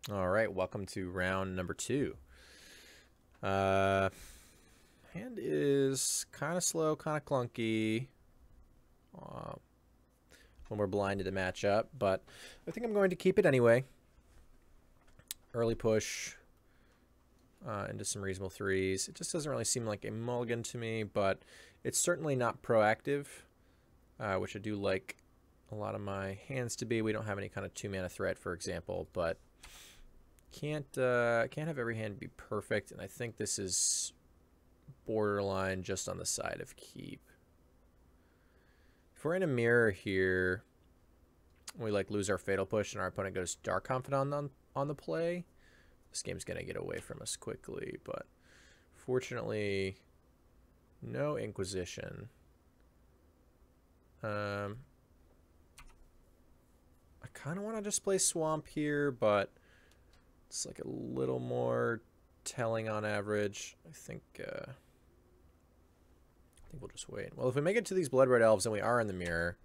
All right, welcome to round number 2. Hand is kind of slow, kind of clunky when we're blinded to match up, but I think I'm going to keep it anyway. Early push into some reasonable threes. It just doesn't really seem like a mulligan to me, but it's certainly not proactive, which I do like a lot of my hands to be. We don't have any kind of 2-mana threat, for example, but can't have every hand be perfect, and I think this is borderline just on the side of keep. If we're in a mirror here, we like lose our fatal push and our opponent goes Dark Confidant on the play, this game's gonna get away from us quickly. But fortunately, no Inquisition. I kind of want to just play Swamp here, but it's like a little more telling on average. I think we'll just wait. Well, if we make it to these Bloodbraid Elves and we are in the mirror,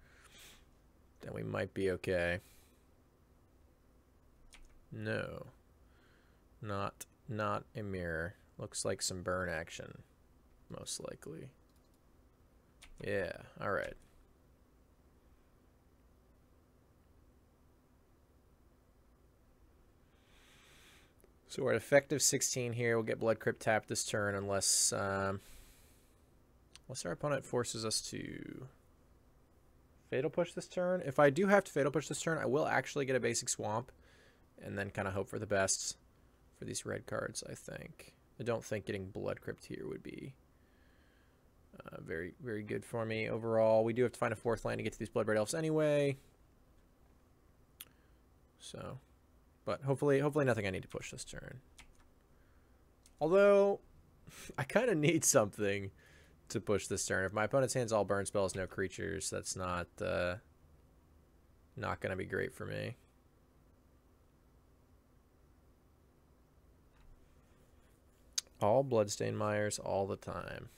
then we might be okay. No. Not a mirror. Looks like some burn action, most likely. Yeah, alright. So we're at effective 16 here. We'll get Blood Crypt tapped this turn unless our opponent forces us to Fatal Push this turn. If I do have to Fatal Push this turn, I will actually get a basic Swamp and then kind of hope for the best for these red cards, I think. I don't think getting Blood Crypt here would be very, very good for me overall. We do have to find a 4th land to get to these Bloodbraid Elves anyway. So... but hopefully nothing I need to push this turn. Although, I kind of need something to push this turn. If my opponent's hand's all burn spells, no creatures, that's not going to be great for me. All Bloodstained Mires all the time.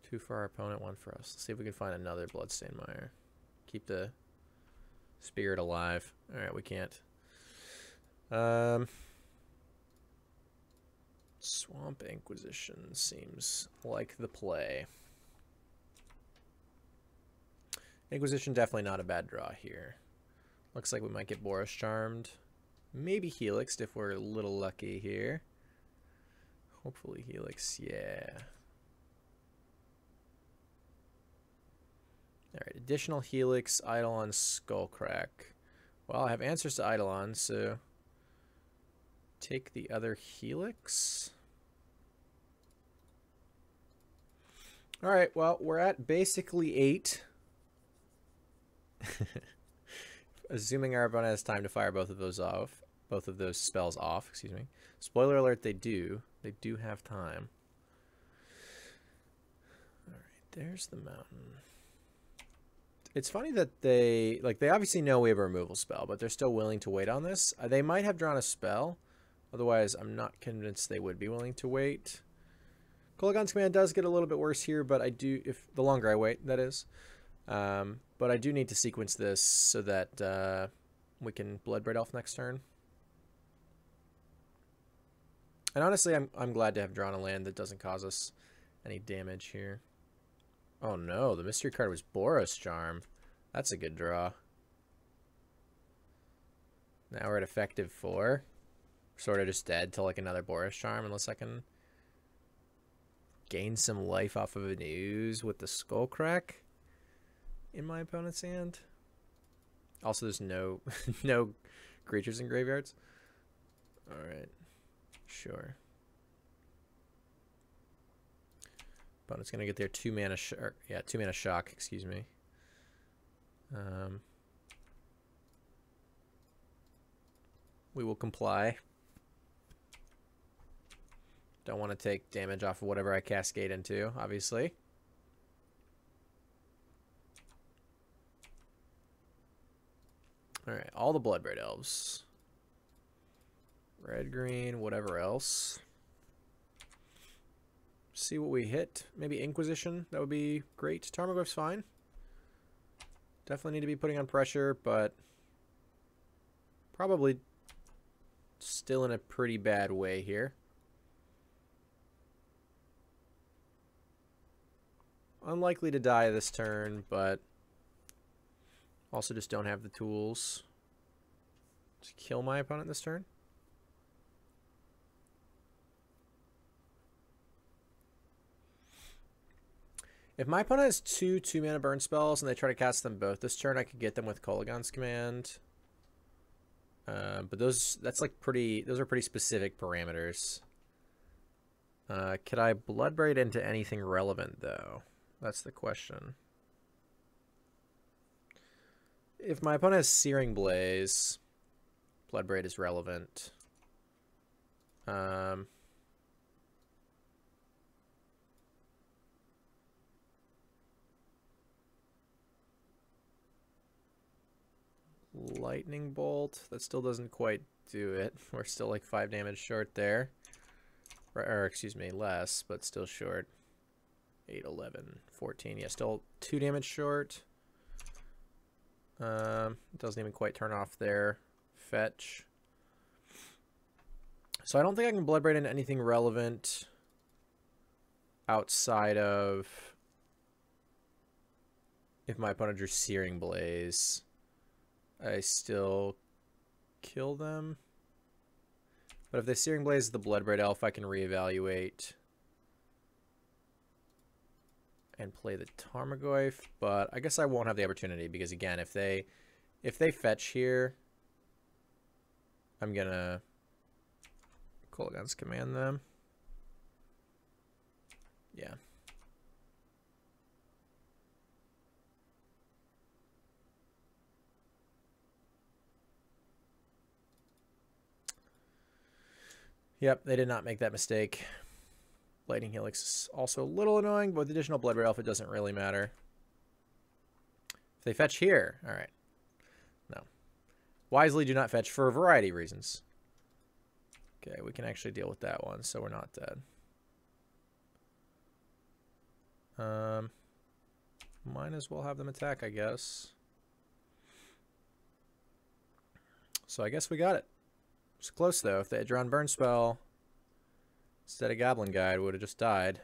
2 for our opponent, 1 for us. Let's see if we can find another Bloodstained Mire. Keep the spirit alive. Alright, we can't. Swamp Inquisition seems like the play. Inquisition definitely not a bad draw here. Looks like we might get Boros Charmed. Maybe Helixed if we're a little lucky here. Hopefully Helix, yeah. Alright, additional Helix, Eidolon, Skullcrack. Well, I have answers to Eidolon, so take the other Helix. Alright, well, we're at basically 8. Assuming our opponent has time to fire both of those spells off, excuse me. Spoiler alert, they do. They do have time. Alright, there's the mountain. It's funny that they obviously know we have a removal spell, but they're still willing to wait on this. They might have drawn a spell. Otherwise, I'm not convinced they would be willing to wait. Kolaghan's Command does get a little bit worse here, but I do, if the longer I wait, that is. But I do need to sequence this so that we can Bloodbraid Elf next turn. And honestly, I'm glad to have drawn a land that doesn't cause us any damage here. Oh no, the mystery card was Boros Charm. That's a good draw. Now we're at effective 4. Sort of just dead till like another Boros Charm unless I can gain some life off of an ooze with the Skullcrack in my opponent's hand. Also, there's no no creatures in graveyards. Alright. Sure. Opponent's gonna get their 2-mana 2-mana shock, excuse me. We will comply. Don't want to take damage off of whatever I cascade into, obviously. Alright, all the Bloodbraid Elves. Red, green, whatever else. See what we hit. Maybe Inquisition. That would be great. Tarmogoyf's fine. Definitely need to be putting on pressure, but Probably still in a pretty bad way here. Unlikely to die this turn, but also just don't have the tools to kill my opponent this turn. If my opponent has two 2-mana burn spells and they try to cast them both this turn, I could get them with Kolaghan's Command. But those are pretty specific parameters. Could I Bloodbraid into anything relevant though? That's the question. If my opponent has Searing Blaze, Bloodbraid is relevant. Lightning Bolt, that still doesn't quite do it. We're still like 5 damage short there. Or excuse me, less, but still short. 8, 11, 14. Yeah, still 2 damage short. Doesn't even quite turn off their fetch. So I don't think I can Bloodbraid into anything relevant outside of if my opponent drew Searing Blaze. I still kill them. But if the Searing Blaze is the Bloodbraid Elf, I can reevaluate and play the Tarmogoyf. But I guess I won't have the opportunity because, again, if they fetch here, I'm going to Kolaghan's Command them. Yeah. Yep, they did not make that mistake. Lightning Helix is also a little annoying, but with additional Bloodbraid Elf, it doesn't really matter. If they fetch here, all right. No. Wisely do not fetch for a variety of reasons. Okay, we can actually deal with that one, so we're not dead. Might as well have them attack, I guess. So I guess we got it. It's close, though. If they had drawn Burn Spell instead of Goblin Guide, would have just died.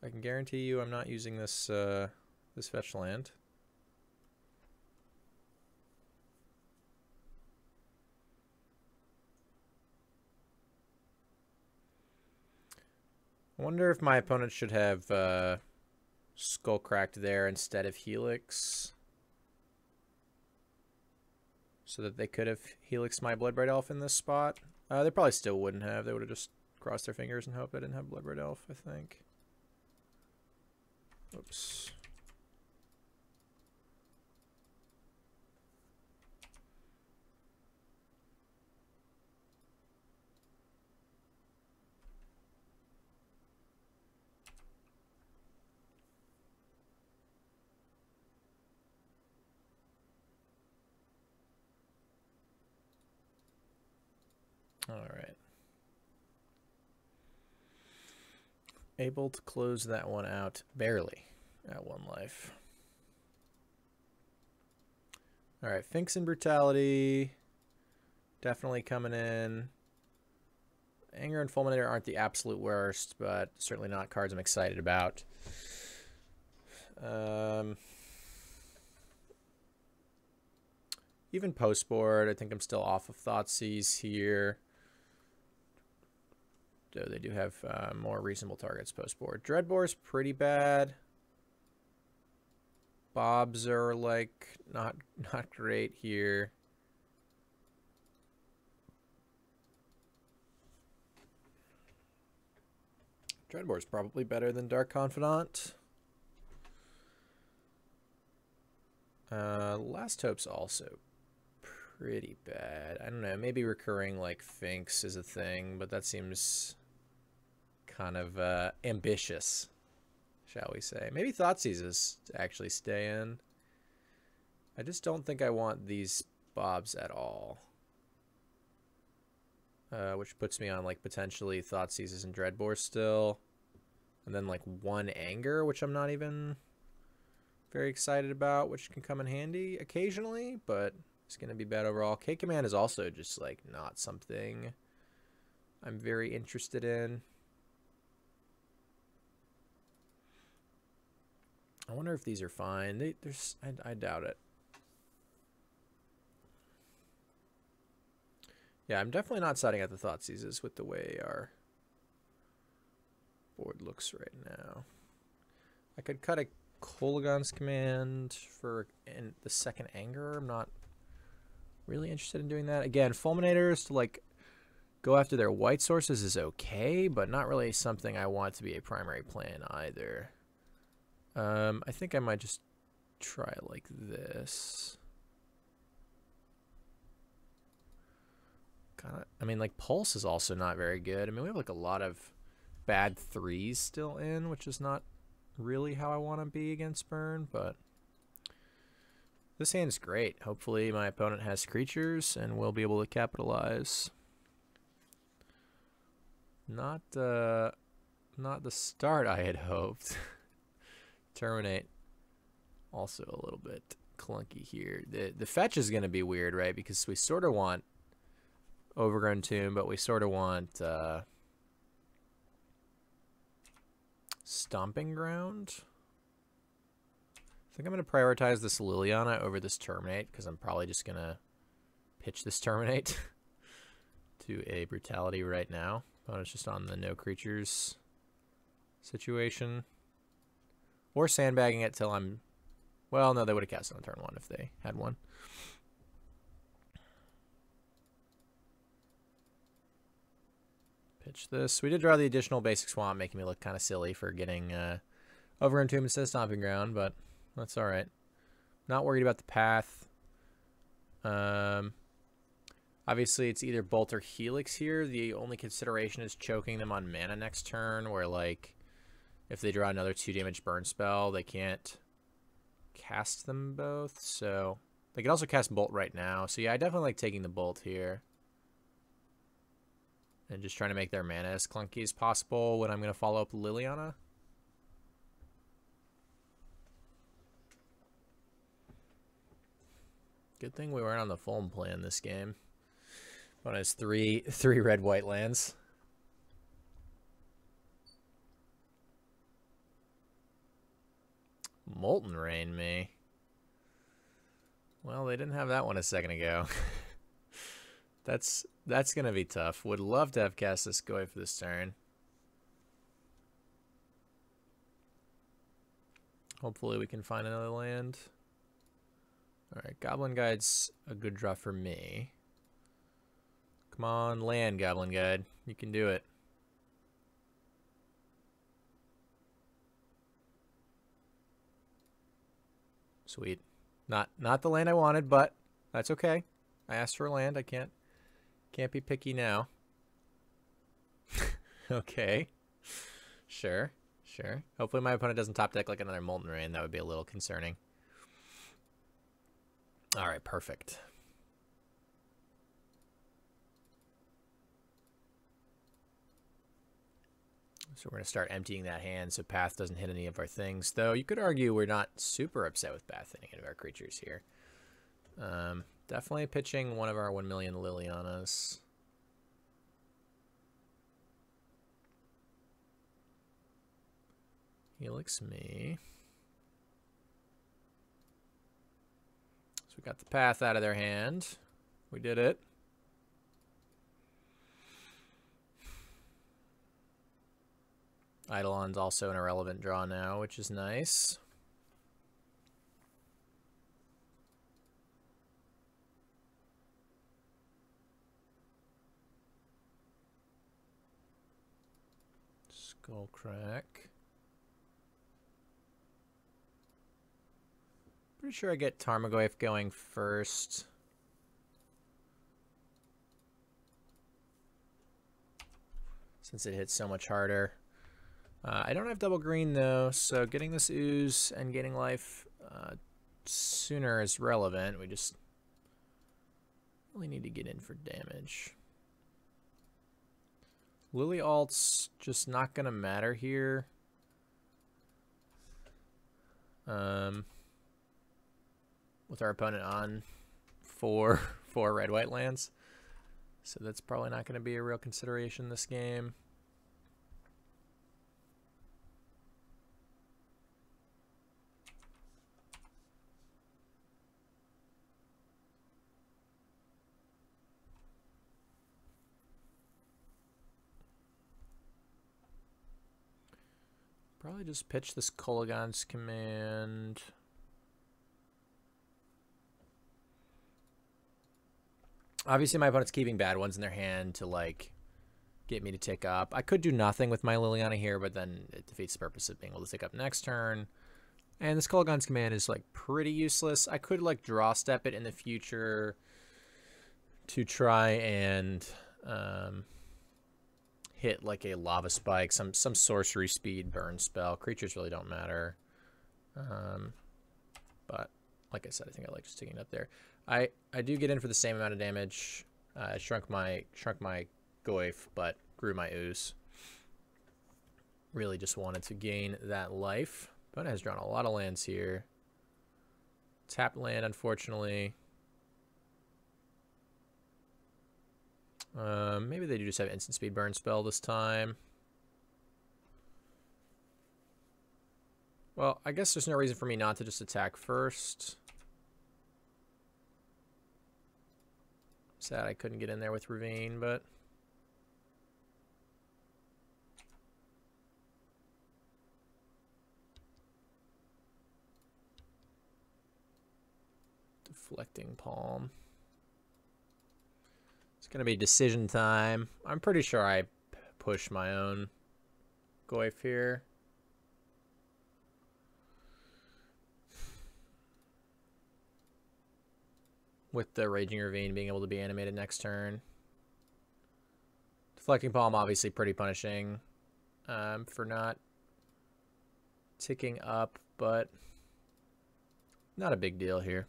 I can guarantee you I'm not using this this fetch land. I wonder if my opponent should have Skullcracked there instead of Helix, so that they could have Helixed my Bloodbraid Elf in this spot. They probably still wouldn't have. They would have just crossed their fingers and hoped I didn't have Bloodbraid Elf, I think. Oops. All right. Able to close that one out barely at 1 life. All right, Finks and Brutality definitely coming in. Anger and Fulminator aren't the absolute worst, but certainly not cards I'm excited about. Even post-board, I think I'm still off of Thoughtseize here. Though they do have more reasonable targets post-board. Dreadbore's pretty bad. Bobs are like not great here. Dreadbore's probably better than Dark Confidant. Last Hope's also pretty bad. I don't know, maybe recurring like Finks is a thing, but that seems kind of ambitious, shall we say. Maybe Thoughtseize is to actually stay in. I just don't think I want these Bobs at all. Which puts me on like potentially Thoughtseizes and Dreadbore still. And then like 1 Anger, which I'm not even very excited about, which can come in handy occasionally, but is going to be bad overall. K-Command is also just, like, not something I'm very interested in. I wonder if these are fine. I doubt it. Yeah, I'm definitely not siding at the Thoughtseizes with the way our board looks right now. I could cut a Kolaghan's Command for the second Anger. I'm not really interested in doing that. Again, Fulminators to, like, go after their white sources is okay, but not really something I want to be a primary plan either. I think I might just try it like this. I mean, like, Pulse is also not very good. I mean, we have, like, a lot of bad 3s still in, which is not really how I want to be against Burn, but this hand's great. Hopefully my opponent has creatures and we'll be able to capitalize. Not the start I had hoped. Terminate. Also a little bit clunky here. The fetch is going to be weird, right? Because we sort of want Overgrown Tomb, but we sort of want Stomping Ground. I think I'm going to prioritize this Liliana over this Terminate, because I'm probably just going to pitch this Terminate to a Brutality right now. But it's just on the no creatures situation. Or sandbagging it till I'm... Well, no, they would have cast it on turn 1 if they had one. Pitch this. We did draw the additional basic swamp, making me look kind of silly for getting Overgrown Tomb instead of Stomping Ground, but that's all right. Not worried about the path. Obviously, it's either Bolt or Helix here. The only consideration is choking them on mana next turn, where, like, if they draw another 2 damage burn spell, they can't cast them both. So they can also cast Bolt right now. So yeah, I definitely like taking the Bolt here. And just trying to make their mana as clunky as possible when I'm going to follow up Liliana. Good thing we weren't on the Fulm plan this game. One has three red-white lands. Molten Rain me. Well, they didn't have that one a second ago. That's gonna be tough. Would love to have cast this Goy for this turn. Hopefully we can find another land. Alright, Goblin Guide's a good draw for me. Come on, land, Goblin Guide. You can do it. Sweet. Not the land I wanted, but that's okay. I asked for land. I can't be picky now. Okay. Sure. Hopefully my opponent doesn't top deck like another Molten Rain. That would be a little concerning. All right, perfect. So we're going to start emptying that hand so Path doesn't hit any of our things. Though you could argue we're not super upset with Path hitting any of our creatures here. Definitely pitching one of our 1 million Lilianas. Helix me. So we got the Path out of their hand. We did it. Eidolon's also an irrelevant draw now, which is nice. Skullcrack. Pretty sure I get Tarmogoyf going first. Since it hits so much harder. I don't have double green though, so getting this ooze and gaining life sooner is relevant. We just really need to get in for damage. Lily alt's just not gonna matter here. With our opponent on 4 red-white lands. So that's probably not going to be a real consideration this game. Probably just pitch this Kolaghan's Command. Obviously, my opponent's keeping bad ones in their hand to, like, get me to tick up. I could do nothing with my Liliana here, but then it defeats the purpose of being able to tick up next turn. And this Kolaghan's Command is, like, pretty useless. I could, like, draw step it in the future to try and hit, like, a Lava Spike, some sorcery speed burn spell. Creatures really don't matter. But, like I said, I think I like just taking it up there. I do get in for the same amount of damage. I shrunk my Goyf, but grew my Ooze. Really just wanted to gain that life. Opponent has drawn a lot of lands here. Tapped land, unfortunately. Maybe they do just have instant speed burn spell this time. Well, I guess there's no reason for me not to just attack first. Sad I couldn't get in there with Ravine, but Deflecting Palm. It's going to be decision time. I'm pretty sure I push my own Goyf here. With the Raging Ravine being able to be animated next turn. Deflecting Palm obviously pretty punishing for not ticking up, but not a big deal here.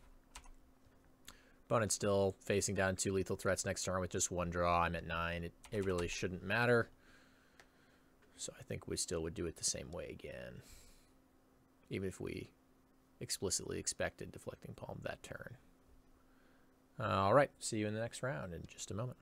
Opponent's still facing down 2 lethal threats next turn with just 1 draw. I'm at 9. It really shouldn't matter. So I think we still would do it the same way again. Even if we explicitly expected Deflecting Palm that turn. All right, see you in the next round in just a moment.